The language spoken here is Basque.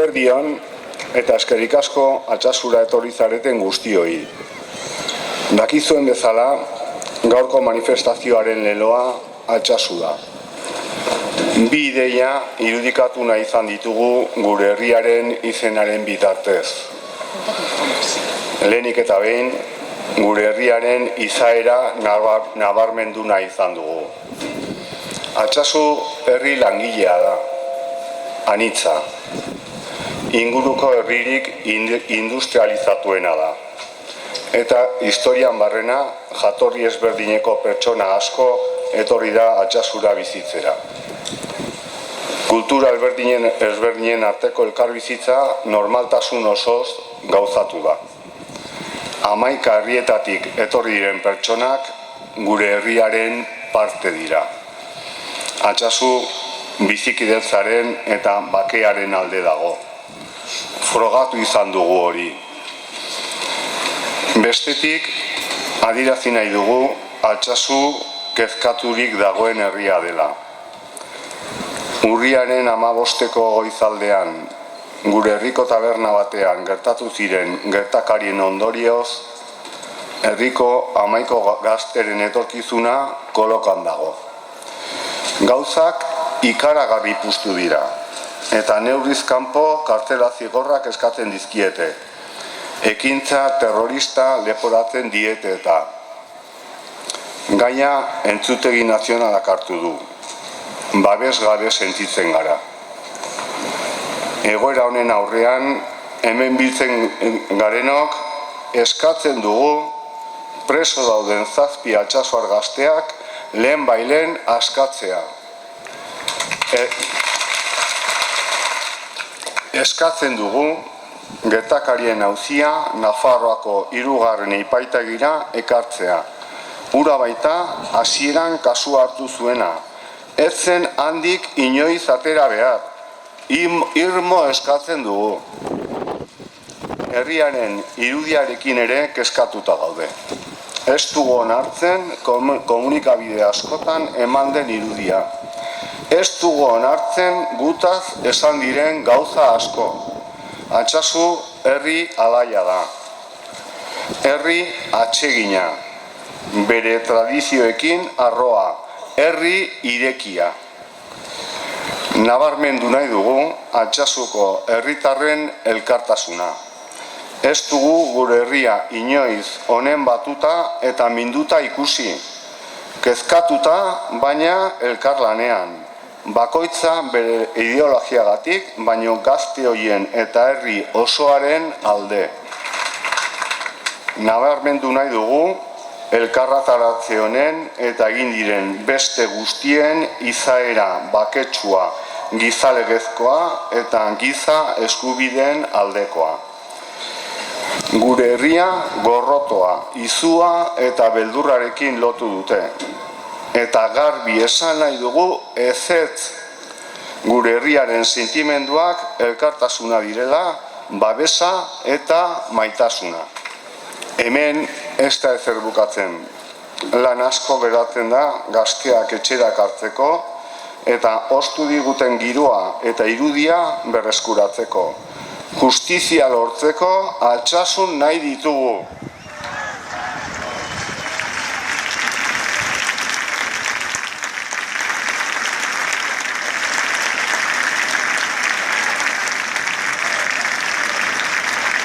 Eguerdion eta eskerrik asko Altsasura etorri zareten guztioi. Dakizuen bezala, gaurko manifestazioaren leloa Altsasu da. Bi ideia irudikatu nahi izan ditugu gure herriaren izenaren bitartez. Lehenik eta behin, gure herriaren izaera nabarmendu nahi izan dugu. Altsasu herri langilea da, anitza. Inguruko herririk industrializatuena da. Eta historian barrena, jatorri ezberdineko pertsona asko etorri da Altsasura bizitzera. Kultura ezberdinen arteko elkarbizitza normaltasun osoz gauzatu da. 11 herrietatik etorri diren pertsonak gure herriaren parte dira. Altsasu bizikidetzaren eta bakearen alde dago. Frogatu izan dugu hori. Bestetik, adierazi nahi dugu Altsasu kezkaturik dagoen herria dela. Urriaren 15ko goizaldean, gure herriko taberna batean gertatu ziren gertakarien ondorioz, herriko 11 gazteren etorkizuna kolokan dago. Gauzak ikaragarri puztu dira, eta neurriz kanpo kartzela zigorrak eskatzen dizkiete. Ekintza terrorista leporatzen diete eta. Gaina entzutegi nazionalak hartu du. Babes gabe sentitzen gara. Egoera honen aurrean, hemen biltzen garenok eskatzen dugu preso dauden 7 altsasuar gazteak lehen bailen askatzea. Eskatzen dugu gertakarien auzia Nafarroako 3. epaitegira ekartzea. Hura baita hasieran kasua hartu zuena. Ez zen handik inoiz atera behar. Irmo eskatzen dugu. Herriaren irudiarekin ere kezkatuta gaude. Ez dugu onartzen komunikabide askotan eman den irudia. Ez dugu onartzen gutaz esan diren gauza asko. Altsasu herri alaia da. Herri atsegina. Bere tradizioekin arroa. Herri irekia. Nabarmendu nahi dugu Altsasuko herritarren elkartasuna. Ez dugu gure herria inoiz honen batuta eta minduta ikusi. Kezkatuta, baina elkarlanean. Bakoitza bere ideologiagatik, baino gazte horien eta herri osoaren alde. Nabarmendu nahi dugu elkarrataratze honen eta egin diren beste guztien izaera baketsua, gizalegezkoa eta giza eskubideen aldekoa. Gure herria gorrotoa, izua eta beldurrarekin lotu dute. Eta garbi esan nahi dugu ezetz. Gure herriaren sentimenduak elkartasuna direla, babesa eta maitasuna. Hemen ez da ezer bukatzen. Lan asko geratzen da gazteak etxerak hartzeko eta ostu diguten giroa eta irudia berreskuratzeko. Justizia lortzeko Altsasun nahi ditugu.